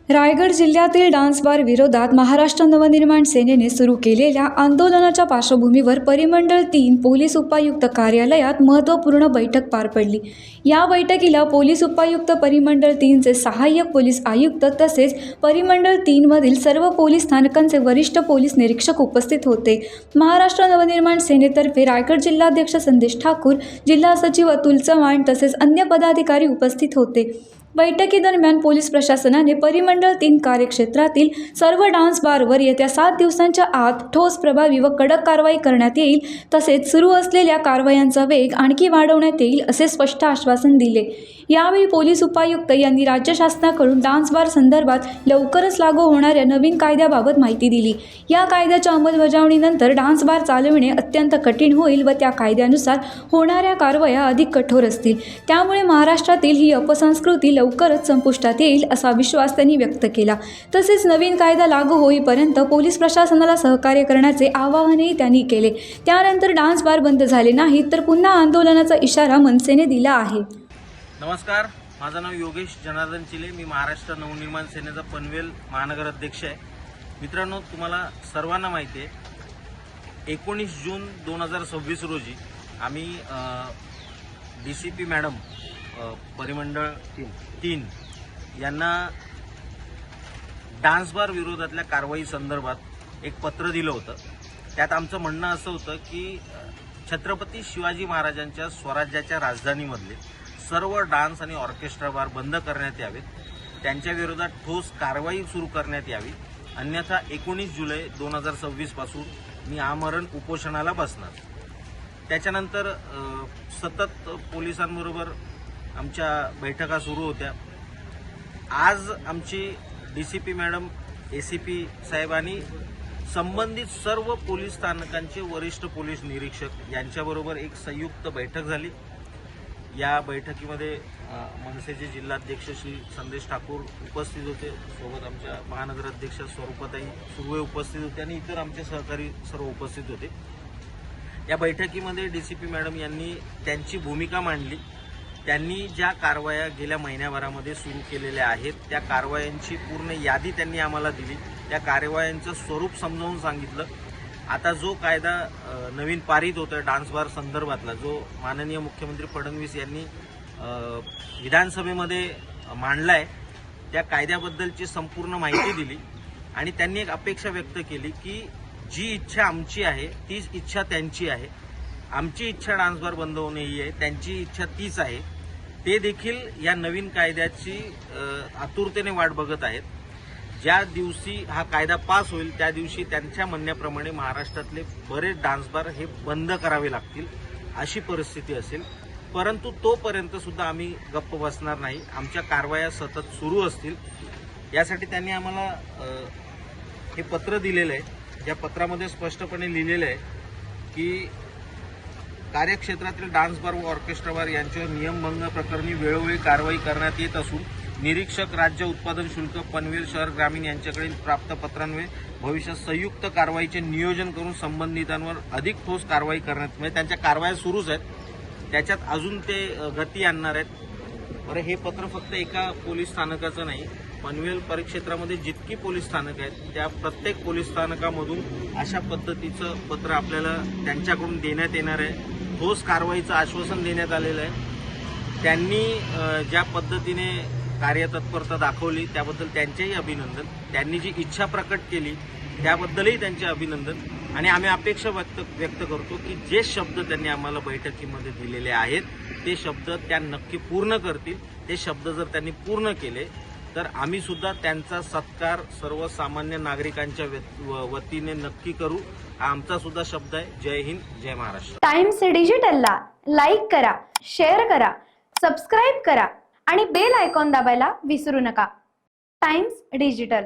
रायगड जिल्ह्यातील dance bar विरोधात महाराष्ट्र नवनिर्माण सेनेने सुरू केलेल्या आंदोलनाच्या पार्श्वभूमीवर परिमंडळ 3 पोलीस उपायुक्त कार्यालयात महत्त्वपूर्ण बैठक पार पडली। या बैठकीला पोलीस उपायुक्त परिमंडळ 3चे सहाय्यक पोलीस आयुक्त तसेच परिमंडळ 3 मधील सर्व पोलीस स्थानकांचे वरिष्ठ पोलीस निरीक्षक उपस्थित होते। महाराष्ट्र नवनिर्माण सेनेतर्फे रायगड जिल्हाध्यक्ष संदेश ठाकूर, जिल्हा सचिव अतुल चव्हाण तसेच अन्य पदाधिकारी उपस्थित होते। बैठकीदरम्यान पोलीस प्रशासनाने परिमंडळ 3 कार्यक्षेत्रातील सर्व डान्स बारवर येत्या 7 दिवसांच्या आत ठोस, प्रभावी व कडक कारवाई करण्यात येईल, तसेच सुरू असलेल्या कारवायांचा वेग आणखी वाढवण्यात येईल असे स्पष्ट आश्वासन दिले। यावेळी पोलीस उपायुक्त यांनी राज्य शासनाकडून डान्स बार संदर्भात लवकरच लागू होणाऱ्या नवीन कायद्याबाबत माहिती दिली। या कायद्याच्या अंमलबजावणीनंतर डान्स बार चालविणे अत्यंत कठीण होईल व त्या कायद्यानुसार होणाऱ्या कारवाया अधिक कठोर असतील। त्यामुळे महाराष्ट्रातील ही अपसंस्कृती लवकरच संपुष्टात येईल असा विश्वास त्यांनी व्यक्त केला। तसेच नवीन कायदा लागू होईपर्यंत पोलीस प्रशासनाला सहकार्य करण्याचे आवाहनही त्यांनी केले। त्यानंतर डान्स बार बंद झाले नाही तर पुन्हा आंदोलनाचा इशारा मनसेने दिला आहे। नमस्कार, माझं नाव योगेश जनार्दन चिले। मी महाराष्ट्र नवनिर्माण सेनेचा पनवेल महानगर अध्यक्ष आहे। मित्रांनो, तुम्हाला सर्वांना माहिती आहे 19 जून 2026 रोजी आम्ही DCP मॅडम परिमंडळ 3 यांना डान्स बार विरोधातल्या कारवाई संदर्भात एक पत्र दिलं होतं। त्यात आमचं म्हणणं असं होतं की छत्रपती शिवाजी महाराजांच्या स्वराज्याच्या राजधानीमधले सर्व डान्स आणि ऑर्केस्ट्रा बार बंद करण्यात यावेत, त्यांच्या विरोधात ठोस कारवाई सुरू करण्यात यावी, अन्यथा 19 जुलै 2026 पासून मी आमरण उपोषणाला बसणार। त्याच्यानंतर सतत पोलिसांबरोबर आमच्या बैठका सुरू होत्या। आज आमची DCP मॅडम, ACP साहेबांनी संबंधित सर्व पोलीस स्थानकांचे वरिष्ठ पोलीस निरीक्षक यांच्याबरोबर एक संयुक्त बैठक झाली। या बैठकीमध्ये मनसेचे जिल्हाध्यक्ष श्री संदेश ठाकूर उपस्थित होते, सोबत आमच्या महानगर अध्यक्ष स्वरूपाताई सुर्वे उपस्थित होते आणि इतर आमचे सहकारी सर्व उपस्थित होते। या बैठकीमध्ये DCP मॅडम यांनी त्यांची भूमिका मांडली। त्यांनी ज्या कारवाया गेल्या महिन्याभरामध्ये सुरू केलेल्या आहेत त्या कारवायांची पूर्ण यादी त्यांनी आम्हाला दिली, त्या कारवायांचं स्वरूप समजावून सांगितलं। आता जो कायदा नवीन पारित होतोय डान्स बार संदर्भातला, जो माननीय मुख्यमंत्री फडणवीस यांनी विधानसभेमध्ये मांडलाय, त्या कायद्याबद्दलची संपूर्ण माहिती दिली आणि त्यांनी एक अपेक्षा व्यक्त केली की जी इच्छा आमची आहे तीच इच्छा त्यांची आहे। आमची इच्छा डान्स बार बंद होणे ही आहे, त्यांची इच्छा तीच आहे। ते देखील या नवीन कायद्याची आतुरतेने वाट बघत आहेत। ज्या दिवशी हा कायदा पास होईल त्या दिवशी त्यांच्या म्हणण्याप्रमाणे महाराष्ट्रातले बरेच डान्स बार हे बंद करावे लागतील अशी परिस्थिती असेल। परंतु तोपर्यंत सुद्धा आम्ही गप्प बसणार नाही, आमच्या कारवाया सतत सुरू असतील। यासाठी त्यांनी आम्हाला हे पत्र दिलेलं आहे। या पत्रामध्ये स्पष्टपणे लिहिलेलं आहे की कार्यक्षेत्रातील डान्स बार व ऑर्केस्ट्रा बार यांच्यावर नियमभंग प्रकरणी वेळोवेळी कारवाई करण्यात येत असून निरीक्षक, राज्य उत्पादन शुल्क, पनवेल शहर ग्रामीण यांच्याकडील प्राप्त पत्रांमुळे भविष्यात संयुक्त कारवाईचे नियोजन करून संबंधितांवर अधिक ठोस कारवाई करण्यात, म्हणजे त्यांच्या कारवाया सुरूच आहेत, त्याच्यात अजून ते गती आणणार आहेत। बरं, हे पत्र फक्त एका पोलीस स्थानकाचं नाही, पनवेल परिक्षेत्रामध्ये जितकी पोलीस स्थानक आहेत त्या प्रत्येक पोलीस स्थानकामधून अशा पद्धतीचं पत्र आपल्याला त्यांच्याकडून देण्यात येणार आहे। ठोस कारवाईचं आश्वासन देण्यात आलेलं आहे। त्यांनी ज्या पद्धतीने कार्यतत्परता दाखवली त्याबद्दल त्यांचेही अभिनंदन, त्यांनी जी इच्छा प्रकट केली त्याबद्दलही त्यांचे अभिनंदन आणि आम्ही अपेक्षा व्यक्त करतो की जे शब्द त्यांनी आम्हाला बैठकीमध्ये दिलेले आहेत ते शब्द त्या नक्की पूर्ण करतील। ते शब्द जर त्यांनी पूर्ण केले तर आम्ही सुद्धा त्यांचा सत्कार सर्वसामान्य नागरिकांच्या वतीने नक्की करू, हा आमचा सुद्धा शब्द आहे। जय हिंद, जय महाराष्ट्र। टाइम्स डिजिटलला लाईक करा, शेअर करा, सबस्क्राईब करा आणि बेल आयकॉन दाबायला विसरू नका। Times digital.